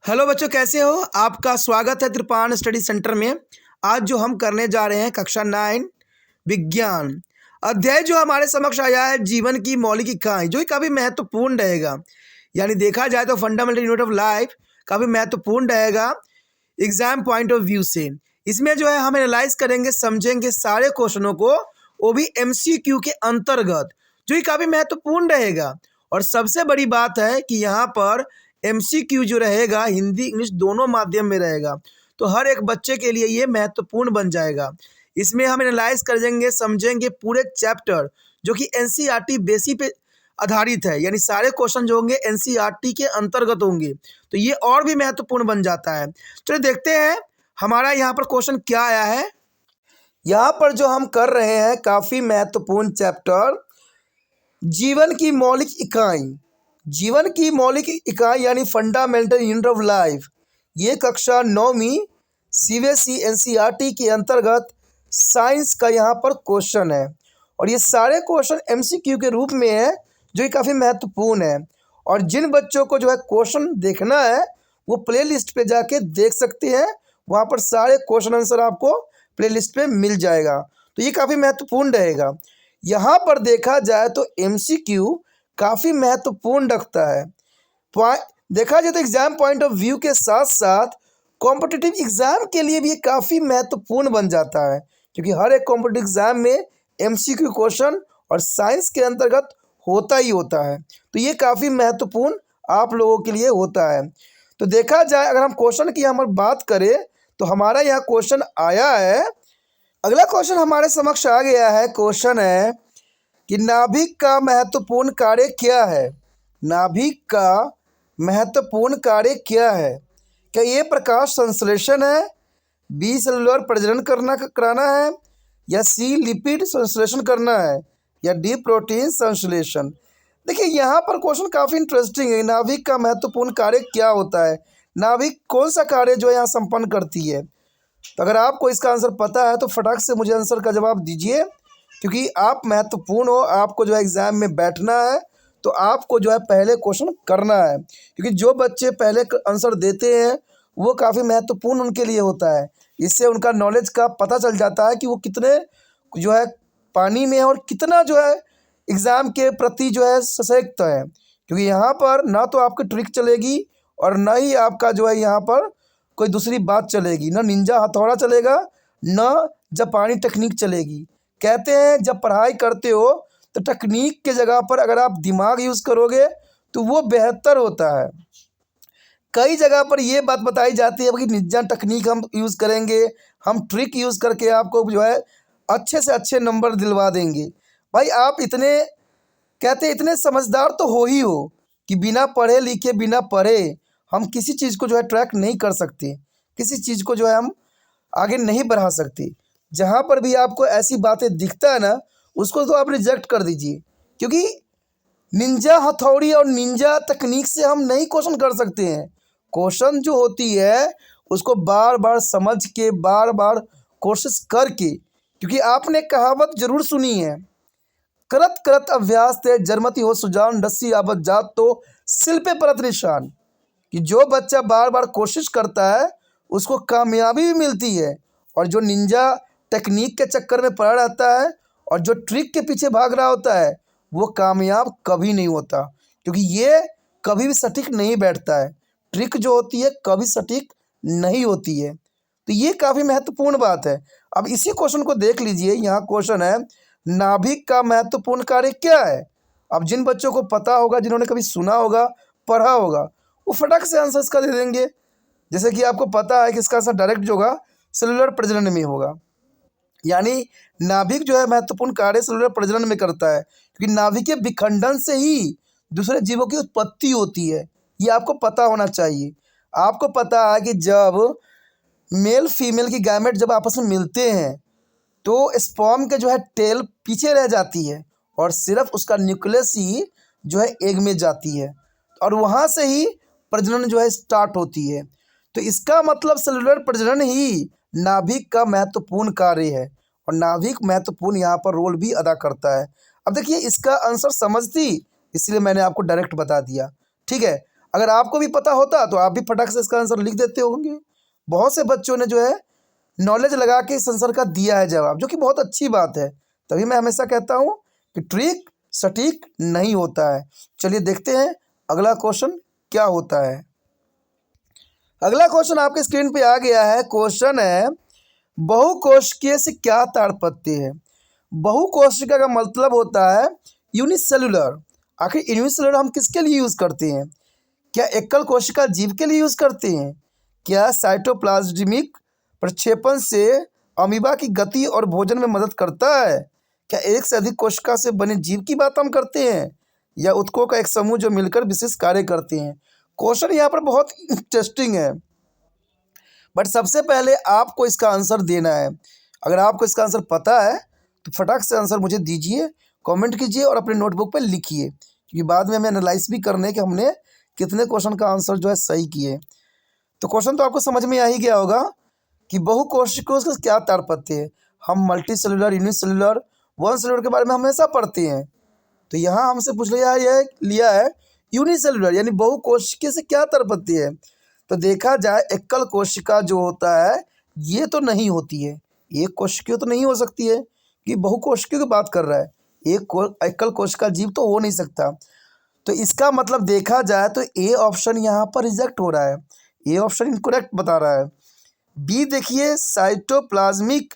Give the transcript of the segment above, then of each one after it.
Hello बच्चों, कैसे हो? आपका स्वागत है त्रिपान स्टडी सेंटर में। आज जो हम करने जा रहे हैं कक्षा 9 विज्ञान अध्याय जो हमारे समक्ष आया है जीवन की मौलिक इकाई, जो काफ़ी महत्वपूर्ण रहेगा। यानी देखा जाए तो फंडामेंटल यूनिट ऑफ लाइफ काफ़ी महत्वपूर्ण रहेगा एग्जाम पॉइंट ऑफ व्यू से। इसमें जो है हम एनालाइज करेंगे, समझेंगे सारे क्वेश्चनों को, वो भी एमसीक्यू के अंतर्गत, जो कि काफ़ी महत्वपूर्ण रहेगा। और सबसे बड़ी बात है कि यहाँ पर एमसीक्यू जो रहेगा हिंदी इंग्लिश दोनों माध्यम में रहेगा, तो हर एक बच्चे के लिए ये महत्वपूर्ण बन जाएगा। इसमें हम एनालाइज करेंगे, समझेंगे पूरे चैप्टर, जो कि एनसीईआरटी बेसिस पे आधारित है। यानी सारे क्वेश्चन जो होंगे एनसीईआरटी के अंतर्गत होंगे, तो ये और भी महत्वपूर्ण बन जाता है। चलिए देखते हैं हमारा यहाँ पर क्वेश्चन क्या आया है। यहाँ पर जो हम कर रहे हैं काफ़ी महत्वपूर्ण चैप्टर जीवन की मौलिक इकाई। जीवन की मौलिक इकाई यानी फंडामेंटल यूनिट ऑफ लाइफ, ये कक्षा 9वीं सीबीएसई एनसीईआरटी के अंतर्गत साइंस का यहाँ पर क्वेश्चन है। और ये सारे क्वेश्चन एमसीक्यू के रूप में है, जो कि काफ़ी महत्वपूर्ण है। और जिन बच्चों को जो है क्वेश्चन देखना है वो प्ले लिस्ट पर जाके देख सकते हैं, वहाँ पर सारे क्वेश्चन आंसर आपको प्ले लिस्ट पर मिल जाएगा। तो ये काफ़ी महत्वपूर्ण रहेगा। यहाँ पर देखा जाए तो एमसीक्यू काफ़ी महत्वपूर्ण रखता है। देखा जाए तो एग्जाम पॉइंट ऑफ व्यू के साथ साथ कॉम्पिटिटिव एग्जाम के लिए भी ये काफ़ी महत्वपूर्ण बन जाता है, क्योंकि हर एक कॉम्पिटिटिव एग्जाम में एमसीक्यू क्वेश्चन और साइंस के अंतर्गत होता ही होता है। तो ये काफ़ी महत्वपूर्ण आप लोगों के लिए होता है। तो देखा जाए अगर हम क्वेश्चन की हम बात करें तो हमारा यहाँ क्वेश्चन आया है। अगला क्वेश्चन हमारे समक्ष आ गया है। क्वेश्चन है कि नाभिक का महत्वपूर्ण कार्य क्या है। नाभिक का महत्वपूर्ण कार्य क्या है? क्या ये प्रकाश संश्लेषण है, बी सेलुलर प्रजनन कराना है, या सी लिपिड संश्लेषण करना है, या डी प्रोटीन संश्लेषण? देखिए यहाँ पर क्वेश्चन काफ़ी इंटरेस्टिंग है। नाभिक का महत्वपूर्ण कार्य क्या होता है? नाभिक कौन सा कार्य जो यहाँ संपन्न करती है? तो अगर आपको इसका आंसर पता है तो फटाक से मुझे आंसर का जवाब दीजिए, क्योंकि आप महत्वपूर्ण हो, आपको जो है एग्ज़ाम में बैठना है, तो आपको जो है पहले क्वेश्चन करना है। क्योंकि जो बच्चे पहले आंसर देते हैं वो काफ़ी महत्वपूर्ण उनके लिए होता है। इससे उनका नॉलेज का पता चल जाता है कि वो कितने जो है पानी में है और कितना जो है एग्ज़ाम के प्रति जो है सशक्त है। क्योंकि यहाँ पर ना तो आपकी ट्रिक चलेगी और ना ही आपका जो है यहाँ पर कोई दूसरी बात चलेगी, ना निंजा हथौड़ा चलेगा, ना जापानी टेक्निक चलेगी। कहते हैं जब पढ़ाई करते हो तो टेक्निक के जगह पर अगर आप दिमाग यूज़ करोगे तो वो बेहतर होता है। कई जगह पर ये बात बताई जाती है कि निंजा टेक्निक हम यूज़ करेंगे, हम ट्रिक यूज़ करके आपको जो है अच्छे से अच्छे नंबर दिलवा देंगे। भाई आप इतने कहते हैं इतने समझदार तो हो ही हो कि बिना पढ़े लिखे बिना पढ़े हम किसी चीज़ को जो है ट्रैक नहीं कर सकते, किसी चीज़ को जो है हम आगे नहीं बढ़ा सकते। जहाँ पर भी आपको ऐसी बातें दिखता है ना, उसको तो आप रिजेक्ट कर दीजिए, क्योंकि निंजा हथौड़ी और निंजा तकनीक से हम नहीं क्वेश्चन कर सकते हैं। क्वेश्चन जो होती है उसको बार बार समझ के, बार बार कोशिश करके, क्योंकि आपने कहावत जरूर सुनी है, करत करत अभ्यास ते जरमती हो सुजान, रस्सी आबद जात तो सिल पे परत निशान। कि जो बच्चा बार बार कोशिश करता है उसको कामयाबी भी मिलती है, और जो निंजा टेक्निक के चक्कर में पड़ा रहता है और जो ट्रिक के पीछे भाग रहा होता है वो कामयाब कभी नहीं होता, क्योंकि ये कभी भी सटीक नहीं बैठता है। ट्रिक जो होती है कभी सटीक नहीं होती है। तो ये काफ़ी महत्वपूर्ण बात है। अब इसी क्वेश्चन को देख लीजिए। यहाँ क्वेश्चन है नाभिक का महत्वपूर्ण कार्य क्या है। अब जिन बच्चों को पता होगा, जिन्होंने कभी सुना होगा, पढ़ा होगा, वो फटाक से आंसर इसका दे देंगे। जैसे कि आपको पता है कि इसका आंसर डायरेक्ट जो होगा सेलुलर प्रजनन में होगा। यानी नाभिक जो है महत्वपूर्ण कार्य सेलुलर प्रजनन में करता है, क्योंकि नाभिकीय विखंडन से ही दूसरे जीवों की उत्पत्ति होती है। ये आपको पता होना चाहिए। आपको पता है कि जब मेल फीमेल की गैमेट जब आपस में मिलते हैं तो स्पर्म के जो है टेल पीछे रह जाती है और सिर्फ उसका न्यूक्लियस ही जो है एग में जाती है, और वहाँ से ही प्रजनन जो है स्टार्ट होती है। तो इसका मतलब सेलुलर प्रजनन ही नाभिक का महत्वपूर्ण कार्य है, और नाभिक महत्वपूर्ण यहाँ पर रोल भी अदा करता है। अब देखिए इसका आंसर समझ थी, इसलिए मैंने आपको डायरेक्ट बता दिया। ठीक है, अगर आपको भी पता होता तो आप भी फटाक से इसका आंसर लिख देते होंगे। बहुत से बच्चों ने जो है नॉलेज लगा के इस आंसर का दिया है जवाब, जो कि बहुत अच्छी बात है। तभी मैं हमेशा कहता हूँ कि ट्रिक सटीक नहीं होता है। चलिए देखते हैं अगला क्वेश्चन क्या होता है। अगला क्वेश्चन आपके स्क्रीन पे आ गया है। क्वेश्चन है, बहुकोशिकीय से क्या तात्पर्य है? बहुकोशिका का मतलब होता है यूनिसेलुलर। आखिर यूनिसेलुलर हम किसके लिए यूज करते हैं? क्या एकल कोशिका जीव के लिए यूज करते हैं? क्या साइटोप्लाज्मिक प्रक्षेपण से अमीबा की गति और भोजन में मदद करता है? क्या एक से अधिक कोशिका से बने जीव की बात हम करते हैं, या उत्तकों का एक समूह जो मिलकर विशेष कार्य करते हैं? क्वेश्चन यहाँ पर बहुत इंटरेस्टिंग है, बट सबसे पहले आपको इसका आंसर देना है। अगर आपको इसका आंसर पता है तो फटाक से आंसर मुझे दीजिए, कमेंट कीजिए और अपने नोटबुक पर लिखिए, क्योंकि बाद में हमें एनालाइज भी करने हैं कि हमने कितने क्वेश्चन का आंसर जो है सही किए। तो क्वेश्चन तो आपको समझ में आ ही गया होगा कि बहुकोशिकों से क्या तात्पर्य है। हम multi cellular, unicellular, one cellular के बारे में हमेशा पढ़ते हैं। तो यहाँ हमसे पूछ लिया है यूनिसेलुलर यानी बहुकोशिकीय से क्या तात्पर्य है। तो देखा जाए एकल कोशिका जो होता है ये तो नहीं होती है, एक कोशिकीय तो नहीं हो सकती है कि बहुकोशिकीय की बात कर रहा है। एकल कोशिका जीव तो हो नहीं सकता। तो इसका मतलब देखा जाए तो ए ऑप्शन यहाँ पर रिजेक्ट हो रहा है, ए ऑप्शन इनकरेक्ट बता रहा है। बी देखिए, साइटोप्लाज्मिक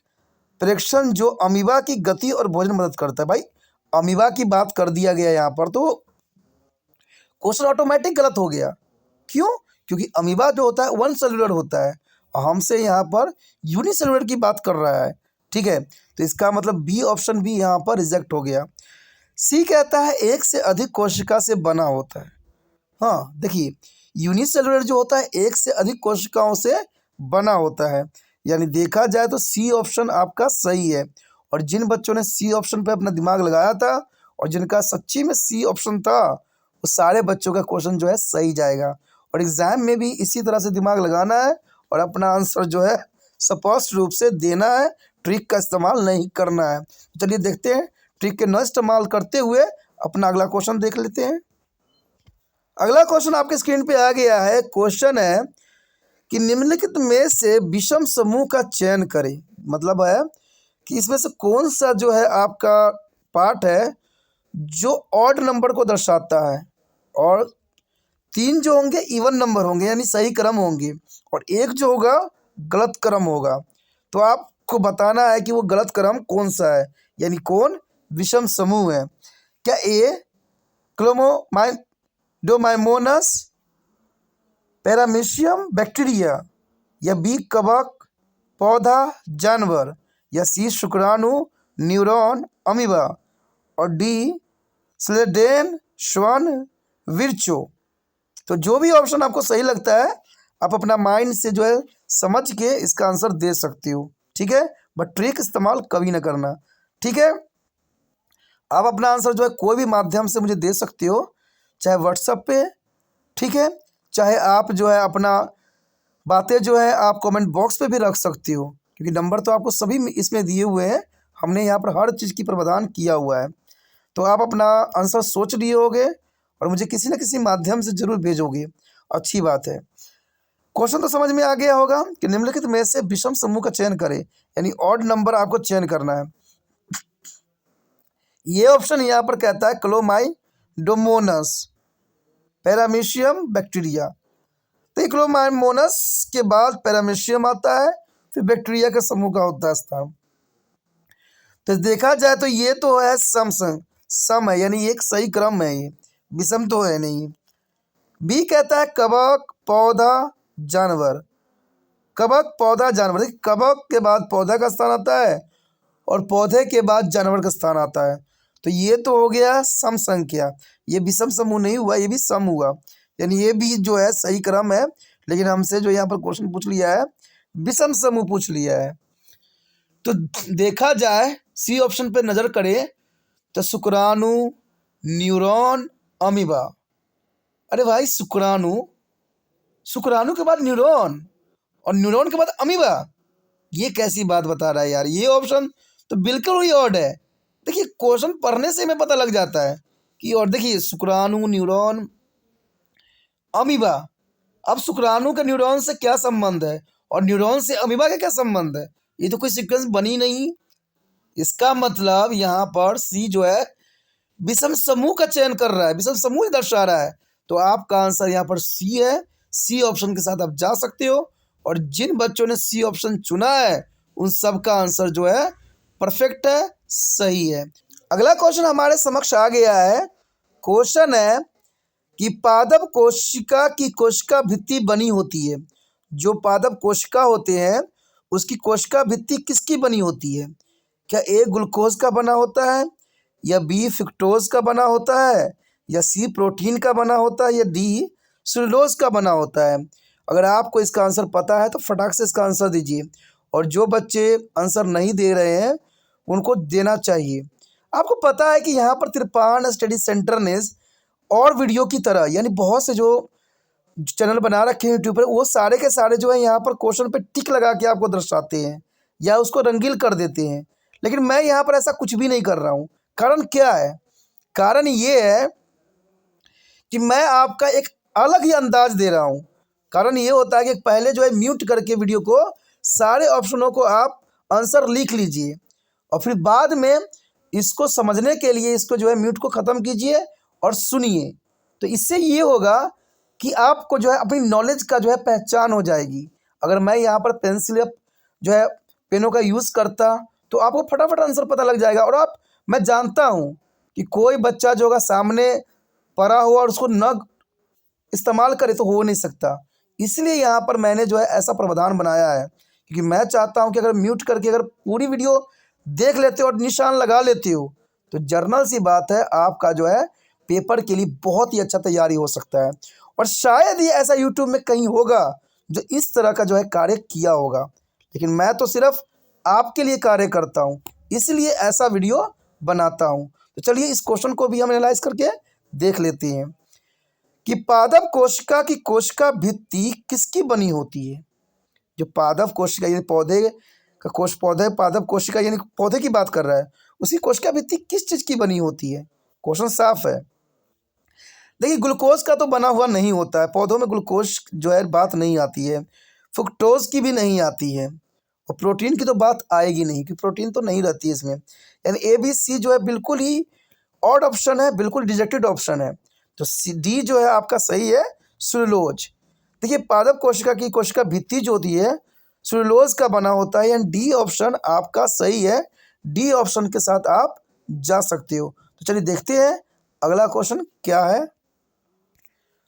प्रेक्षण जो अमीबा की गति और भोजन में मदद करता है। भाई अमीबा की बात कर दिया गया यहाँ पर, तो क्वेश्चन ऑटोमेटिक गलत हो गया। क्यों? क्योंकि अमीबा जो होता है वन सेलुलर होता है और हमसे यहाँ पर यूनिसेलुलर की बात कर रहा है। ठीक है, तो इसका मतलब बी ऑप्शन भी यहाँ पर रिजेक्ट हो गया। सी कहता है एक से अधिक कोशिका से बना होता है। हाँ देखिए, यूनिसेलुलर जो होता है एक से अधिक कोशिकाओं से बना होता है, यानी देखा जाए तो सी ऑप्शन आपका सही है। और जिन बच्चों ने सी ऑप्शन पे अपना दिमाग लगाया था और जिनका सच्ची में सी ऑप्शन था, वो सारे बच्चों का क्वेश्चन जो है सही जाएगा। और एग्ज़ाम में भी इसी तरह से दिमाग लगाना है और अपना आंसर जो है स्पष्ट रूप से देना है, ट्रिक का इस्तेमाल नहीं करना है। चलिए देखते हैं, ट्रिक के न इस्तेमाल करते हुए अपना अगला क्वेश्चन देख लेते हैं। अगला क्वेश्चन आपके स्क्रीन पे आ गया है। क्वेश्चन है कि निम्नलिखित में से विषम समूह का चयन करें। मतलब है कि इसमें से कौन सा जो है आपका पार्ट है जो ऑड नंबर को दर्शाता है, और 3 जो होंगे इवन नंबर होंगे यानी सही क्रम होंगे, और 1 जो होगा गलत क्रम होगा। तो आपको बताना है कि वो गलत क्रम कौन सा है, यानी कौन विषम समूह है। क्या ए क्लोमोडोमाइमोनस पैरामीशियम बैक्टीरिया, या बी कवक पौधा जानवर, या सी शुक्राणु न्यूरॉन अमीबा, और डी स्लेडेन श्वान विरचो। तो जो भी ऑप्शन आपको सही लगता है आप अपना माइंड से जो है समझ के इसका आंसर दे सकते हो। ठीक है, बट ट्रिक इस्तेमाल कभी ना करना। ठीक है, आप अपना आंसर जो है कोई भी माध्यम से मुझे दे सकते हो, चाहे व्हाट्सएप पे, ठीक है, चाहे आप जो है अपना बातें जो है आप कमेंट बॉक्स पे भी रख सकते हो, क्योंकि नंबर तो आपको सभी इसमें दिए हुए हैं। हमने यहाँ पर हर चीज़ की प्रावधान किया हुआ है। तो आप अपना आंसर सोच लिए होगे और मुझे किसी न किसी माध्यम से जरूर भेजोगे, अच्छी बात है। क्वेश्चन तो समझ में आ गया होगा कि निम्नलिखित में से विषम समूह का चयन करें, यानी ऑड नंबर आपको चयन करना है। ये ऑप्शन यहाँ पर कहता है क्लोमाइडोमोनस पैरामीशियम बैक्टीरिया। तो क्लोमाइडोमोनस के बाद पैरामीशियम आता है, फिर बैक्टीरिया के समूह का होता है स्थान। तो देखा जाए तो ये तो है सम है, यानी एक सही क्रम है, ये विषम तो है नहीं। बी कहता है कवक पौधा जानवर। कवक पौधा जानवर, देखिए कवक के बाद पौधा का स्थान आता है और पौधे के बाद जानवर का स्थान आता है। तो ये तो हो गया सम संख्या, ये विषम समूह नहीं हुआ, ये भी सम हुआ, यानी ये भी जो है सही क्रम है। लेकिन हमसे जो यहाँ पर क्वेश्चन पूछ लिया है विषम समूह पूछ लिया है। तो देखा जाए सी ऑप्शन पे नज़र करें तो शुक्राणु न्यूरॉन अमीबा। अरे भाई शुक्राणु के बाद न्यूरॉन और न्यूरॉन के बाद अमीबा, ये कैसी बात बता रहा है यार। ये ऑप्शन तो बिल्कुल ही ऑड है। देखिए क्वेश्चन पढ़ने से हमें पता लग जाता है कि, और देखिए शुक्राणु न्यूरॉन अमीबा। अब शुक्राणु के न्यूरॉन से क्या संबंध है और न्यूरॉन से अमीबा का क्या संबंध है? ये तो कोई सीक्वेंस बनी नहीं। इसका मतलब यहाँ पर सी जो है विषम समूह का चयन कर रहा है, विषम समूह ही दर्शा रहा है। तो आपका आंसर यहाँ पर सी है। सी ऑप्शन के साथ आप जा सकते हो और जिन बच्चों ने सी ऑप्शन चुना है उन सब का आंसर जो है परफेक्ट है, सही है। अगला क्वेश्चन हमारे समक्ष आ गया है। क्वेश्चन है कि पादप कोशिका की कोशिका भित्ति बनी होती है। जो पादप कोशिका होते हैं उसकी कोशिका भित्ति किसकी बनी होती है? क्या ए ग्लूकोज का बना होता है, या बी फ्रुक्टोज का बना होता है, या सी प्रोटीन का बना होता है, या डी सेलुलोज का बना होता है? अगर आपको इसका आंसर पता है तो फटाक से इसका आंसर दीजिए, और जो बच्चे आंसर नहीं दे रहे हैं उनको देना चाहिए। आपको पता है कि यहाँ पर त्रिपाण स्टडी सेंटर ने और वीडियो की तरह यानी बहुत से जो चैनल बना रखे हैं यूट्यूब पर, वो सारे के सारे जो है यहाँ पर क्वेश्चन पे टिक लगा के आपको दर्शाते हैं या उसको रंगील कर देते हैं। लेकिन मैं यहाँ पर ऐसा कुछ भी नहीं कर रहा हूँ। कारण क्या है? कारण ये है कि मैं आपका एक अलग ही अंदाज दे रहा हूँ। कारण ये होता है कि पहले जो है म्यूट करके वीडियो को सारे ऑप्शनों को आप आंसर लिख लीजिए और फिर बाद में इसको समझने के लिए इसको जो है म्यूट को ख़त्म कीजिए और सुनिए। तो इससे ये होगा कि आपको जो है अपनी नॉलेज का जो है पहचान हो जाएगी। अगर मैं यहाँ पर पेंसिल या जो है पेनों का यूज़ करता तो आपको फटाफट आंसर पता लग जाएगा। और मैं जानता हूँ कि कोई बच्चा जो होगा सामने पढ़ा हुआ और उसको न इस्तेमाल करे तो हो नहीं सकता। इसलिए यहाँ पर मैंने जो है ऐसा प्रावधान बनाया है, क्योंकि मैं चाहता हूँ कि अगर म्यूट करके अगर पूरी वीडियो देख लेते हो और निशान लगा लेते हो तो जर्नल सी बात है आपका जो है पेपर के लिए बहुत ही अच्छा तैयारी हो सकता है। और शायद ही ऐसा यूट्यूब में कहीं होगा जो इस तरह का जो है कार्य किया होगा। लेकिन मैं तो सिर्फ आपके लिए कार्य करता हूँ, इसलिए ऐसा वीडियो बनाता हूँ। तो चलिए इस क्वेश्चन को भी हम एनालाइज करके देख लेते हैं कि पादप कोशिका की कोशिका भित्ति किसकी बनी होती है। जो पादप कोशिका यानी पौधे का पौधे पादप कोशिका यानी पौधे की बात कर रहा है, उसकी कोशिका भित्ति किस चीज़ की बनी होती है? क्वेश्चन साफ है। देखिए ग्लूकोज का तो बना हुआ नहीं होता है, पौधों में ग्लूकोज जो है बात नहीं आती है, फ्रुक्टोज की भी नहीं आती है, और प्रोटीन की तो बात आएगी नहीं क्योंकि प्रोटीन तो नहीं रहती है इसमें। यानी ए बी सी जो है बिल्कुल ही ऑड ऑप्शन है, बिल्कुल रिजेक्टेड ऑप्शन है। तो सी डी जो है आपका सही है, सेलुलोज। देखिए पादप कोशिका की कोशिका भित्ति जो होती है सेलुलोज का बना होता है, यानी डी ऑप्शन आपका सही है। डी ऑप्शन के साथ आप जा सकते हो। तो चलिए देखते हैं अगला क्वेश्चन क्या है।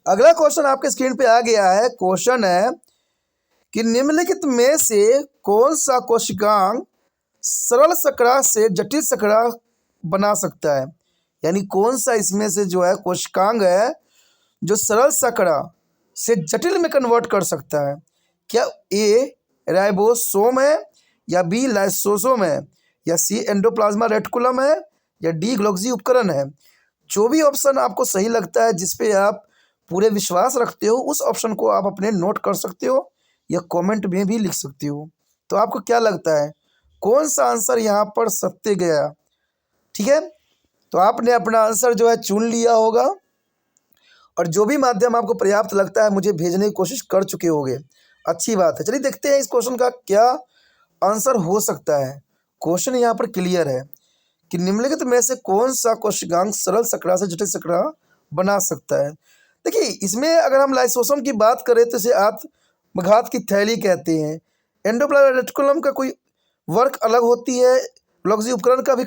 अगला क्वेश्चन आपके स्क्रीन पे आ गया है। क्वेश्चन है कि निम्नलिखित में से कौन सा कोशिकांग सरल शकरा से जटिल शकरा बना सकता है? यानी कौन सा इसमें से जो है कोशिकांग है जो सरल शकरा से जटिल में कन्वर्ट कर सकता है? क्या ए राइबोसोम है, या बी लाइसोसोम है, या सी एंडोप्लाज्मा रेटिकुलम है, या डी ग्लोक्सी उपकरण है? जो भी ऑप्शन आपको सही लगता है, जिस पे आप पूरे विश्वास रखते हो, उस ऑप्शन को आप अपने नोट कर सकते हो या कमेंट में भी लिख सकते हो। तो आपको क्या लगता है कौन सा आंसर यहाँ पर सत्य गया? ठीक है, तो आपने अपना आंसर जो है चुन लिया होगा और जो भी माध्यम आपको पर्याप्त लगता है मुझे भेजने की कोशिश कर चुके होंगे। अच्छी बात है। चलिए देखते हैं इस क्वेश्चन का क्या आंसर हो सकता है। क्वेश्चन यहाँ पर क्लियर है कि निम्नलिखित में से कौन सा कोशिकांग सरल शकरा से जटिल शकरा बना सकता है। देखिए इसमें अगर हम लाइसोसोम की बात करें तो इसे आत्मघात की थैली कहते हैं। एंडोप्लाज्मा रेटिकुलम का कोई वर्क अलग होती है, ग्लोक्सी उपकरण का भी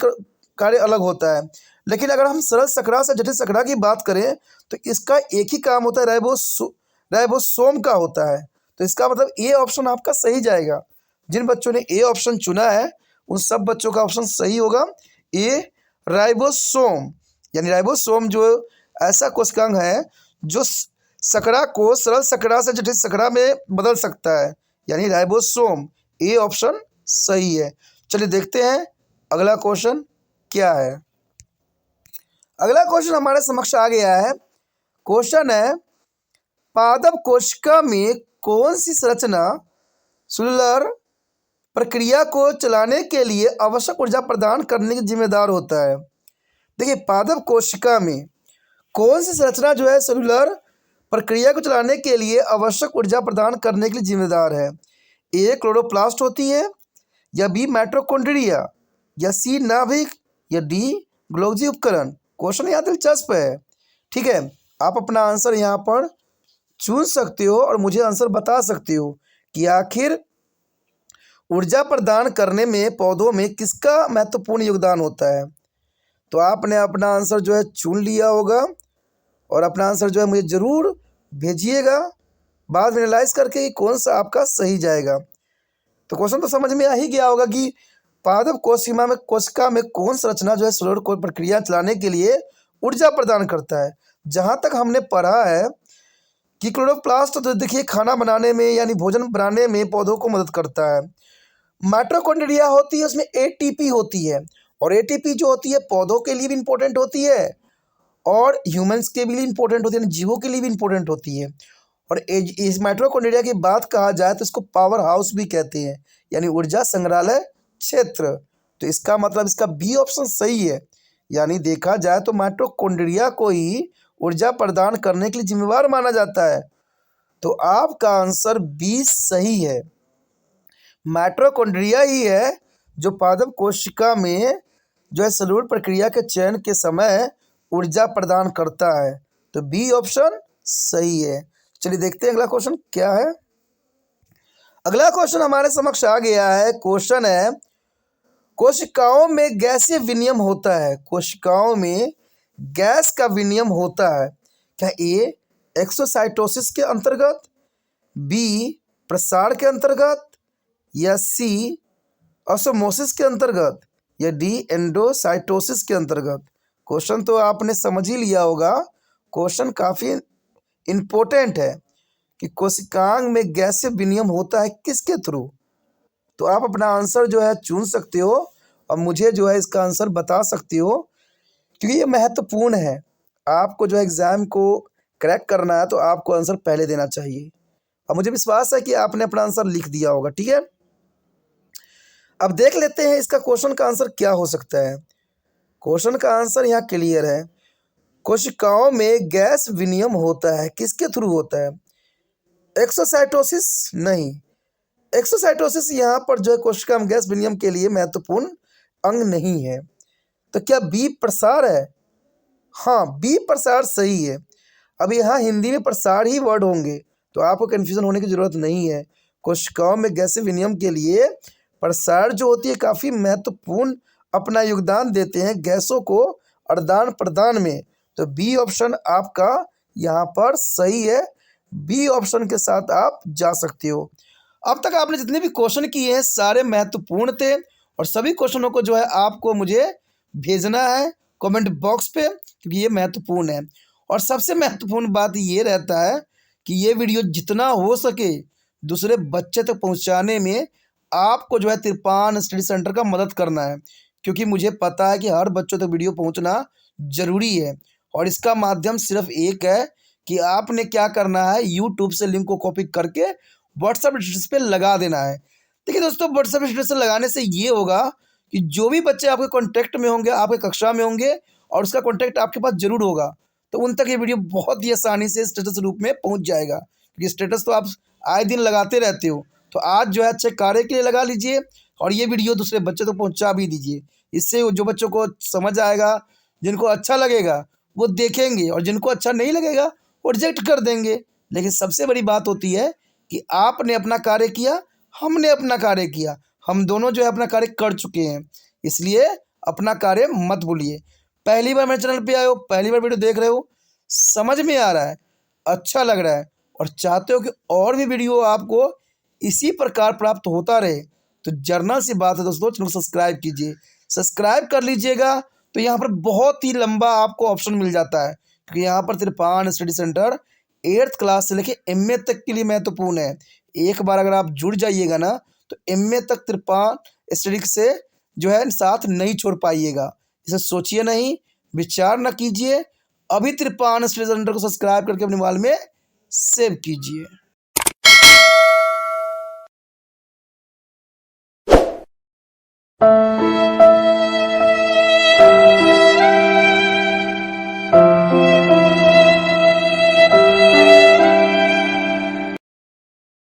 कार्य अलग होता है। लेकिन अगर हम सरल शकरा से जटिल शकरा की बात करें तो इसका एक ही काम होता है, राइबोसोम का होता है। तो इसका मतलब ए ऑप्शन आपका सही जाएगा। जिन बच्चों ने ए ऑप्शन चुना है उन सब बच्चों का ऑप्शन सही होगा, ए राइबोसोम। यानी राइबोसोम जो ऐसा कोशिकांग है जो शकरा को सरल शकरा से जटिल शकरा में बदल सकता है, यानी राइबोसोम। ए ऑप्शन सही है। चलिए देखते हैं अगला क्वेश्चन क्या है। अगला क्वेश्चन हमारे समक्ष आ गया है। क्वेश्चन है पादप कोशिका में कौन सी संरचना सेलुलर प्रक्रिया को चलाने के लिए आवश्यक ऊर्जा प्रदान करने की जिम्मेदार होता है? देखिए पादप कोशिका में कौन सी संरचना जो है सेलुलर प्रक्रिया को चलाने के लिए आवश्यक ऊर्जा प्रदान करने के लिए जिम्मेदार है? ए क्लोरोप्लास्ट होती है, या बी माइटोकॉन्ड्रिया, या सी नाभिक, या डी गोल्गी उपकरण। क्वेश्चन यहाँ दिलचस्प है। ठीक है, आप अपना आंसर यहाँ पर चुन सकते हो और मुझे आंसर बता सकते हो कि आखिर ऊर्जा प्रदान करने में पौधों में किसका महत्वपूर्ण योगदान होता है। तो आपने अपना आंसर जो है चुन लिया होगा और अपना आंसर जो है मुझे ज़रूर भेजिएगा बाद में एनालाइज करके कि कौन सा आपका सही जाएगा। तो क्वेश्चन तो समझ में आ ही गया होगा कि पादप कोशिका में कौन सा रचना जो है सेलुलर कोई प्रक्रिया चलाने के लिए ऊर्जा प्रदान करता है। जहाँ तक हमने पढ़ा है कि क्लोरोप्लास्ट तो देखिए खाना बनाने में यानी भोजन बनाने में पौधों को मदद करता है। माइटोकॉन्ड्रिया होती है, उसमें एटीपी होती है और एटीपी जो होती है पौधों के लिए भी इम्पोर्टेंट होती है और ह्यूमंस के लिए इम्पोर्टेंट होती है, जीवों के लिए भी इम्पोर्टेंट होती है। और इस माइटोकॉन्ड्रिया की बात कहा जाए तो इसको पावर हाउस भी कहते हैं, यानी ऊर्जा संग्रहालय क्षेत्र। तो इसका मतलब इसका बी ऑप्शन सही है, यानी देखा जाए तो माइटोकॉन्ड्रिया को ही ऊर्जा प्रदान करने के लिए जिम्मेवार माना जाता है। तो आपका आंसर बी सही है। माइटोकॉन्ड्रिया ही है जो पादप कोशिका में जो है सेलुलर प्रक्रिया के चयन के समय ऊर्जा प्रदान करता है। तो बी ऑप्शन सही है। चलिए देखते हैं अगला क्वेश्चन क्या है। अगला क्वेश्चन हमारे समक्ष आ गया है। क्वेश्चन है, कोशिकाओं में गैसीय विनिमय होता है। कोशिकाओं में गैस का विनिमय होता है क्या? ए एक्सोसाइटोसिस के अंतर्गत, बी प्रसार के अंतर्गत, या सी ऑस्मोसिस के अंतर्गत, या डी एंडोसाइटोसिस के अंतर्गत। क्वेश्चन तो आपने समझ ही लिया होगा। क्वेश्चन काफ़ी इम्पोर्टेंट है कि कोशिकांग में गैसीय विनिमय होता है किसके थ्रू। तो आप अपना आंसर जो है चुन सकते हो और मुझे जो है इसका आंसर बता सकते हो, क्योंकि ये महत्वपूर्ण है। आपको जो है एग्ज़ाम को क्रैक करना है तो आपको आंसर पहले देना चाहिए और मुझे विश्वास है कि आपने अपना आंसर लिख दिया होगा। ठीक है, अब देख लेते हैं इसका क्वेश्चन का आंसर क्या हो सकता है। क्वेश्चन का आंसर यहाँ क्लियर है। कोशिकाओं में गैस विनिमय होता है किसके थ्रू होता है? एक्सोसाइटोसिस नहीं, एक्सोसाइटोसिस यहाँ पर जो है कोशिका में गैस विनिमय के लिए महत्वपूर्ण अंग नहीं है। तो क्या बी प्रसार है? हाँ, बी प्रसार सही है। अब यहाँ हिंदी में प्रसार ही वर्ड होंगे तो आपको कन्फ्यूज़न होने की ज़रूरत नहीं है। कोशिकाओं में गैसीय विनिमय के लिए प्रसार जो होती है काफ़ी महत्वपूर्ण अपना योगदान देते हैं गैसों को आदान प्रदान में। तो बी ऑप्शन आपका यहाँ पर सही है। बी ऑप्शन के साथ आप जा सकते हो। अब तक आपने जितने भी क्वेश्चन किए हैं सारे महत्वपूर्ण थे और सभी क्वेश्चनों को जो है आपको मुझे भेजना है कमेंट बॉक्स पे, क्योंकि ये महत्वपूर्ण है। और सबसे महत्वपूर्ण बात ये रहता है कि ये वीडियो जितना हो सके दूसरे बच्चे तक पहुंचाने में आपको जो है तिरपान स्टडी सेंटर का मदद करना है, क्योंकि मुझे पता है कि हर बच्चों तक वीडियो पहुंचना ज़रूरी है। और इसका माध्यम सिर्फ एक है कि आपने क्या करना है, यूट्यूब से लिंक को कॉपी करके व्हाट्सएप स्टेटस पे लगा देना है। देखिए दोस्तों, व्हाट्सएप स्टेटस लगाने से ये होगा कि जो भी बच्चे आपके कॉन्टैक्ट में होंगे, आपके कक्षा में होंगे और उसका कॉन्टैक्ट आपके पास जरूर होगा, तो उन तक ये वीडियो बहुत ही आसानी से स्टेटस रूप में पहुंच जाएगा। क्योंकि स्टेटस तो आप आए दिन लगाते रहते हो, तो आज जो है अच्छे कार्य के लिए लगा लीजिए और ये वीडियो दूसरे बच्चे तक पहुँचा भी दीजिए। इससे जो बच्चों को समझ आएगा, जिनको अच्छा लगेगा वो देखेंगे और जिनको अच्छा नहीं लगेगा वो रिजेक्ट कर देंगे। लेकिन सबसे बड़ी बात होती है कि आपने अपना कार्य किया, हमने अपना कार्य किया, हम दोनों जो है अपना कार्य कर चुके हैं। इसलिए अपना कार्य मत भूलिए। पहली बार मेरे चैनल पे आए हो, पहली बार वीडियो देख रहे हो, समझ में आ रहा है, अच्छा लग रहा है और चाहते हो कि और भी वीडियो आपको इसी प्रकार प्राप्त होता रहे, तो जर्नल सी बात है दोस्तों, चैनल को सब्सक्राइब कीजिए। सब्सक्राइब कर लीजिएगा तो यहाँ पर बहुत ही लंबा आपको ऑप्शन मिल जाता है, क्योंकि यहाँ पर तिरपान स्टडी सेंटर 8th क्लास से लेके MA तक के लिए महत्वपूर्ण है। एक बार अगर आप जुड़ जाइएगा ना तो MA तक तिरपान स्टडी से जो है साथ नहीं छोड़ पाइएगा। इसे सोचिए नहीं, विचार न कीजिए, अभी तिरपान स्टडी सेंटर को सब्सक्राइब करके अपने मोबाइल में सेव कीजिए।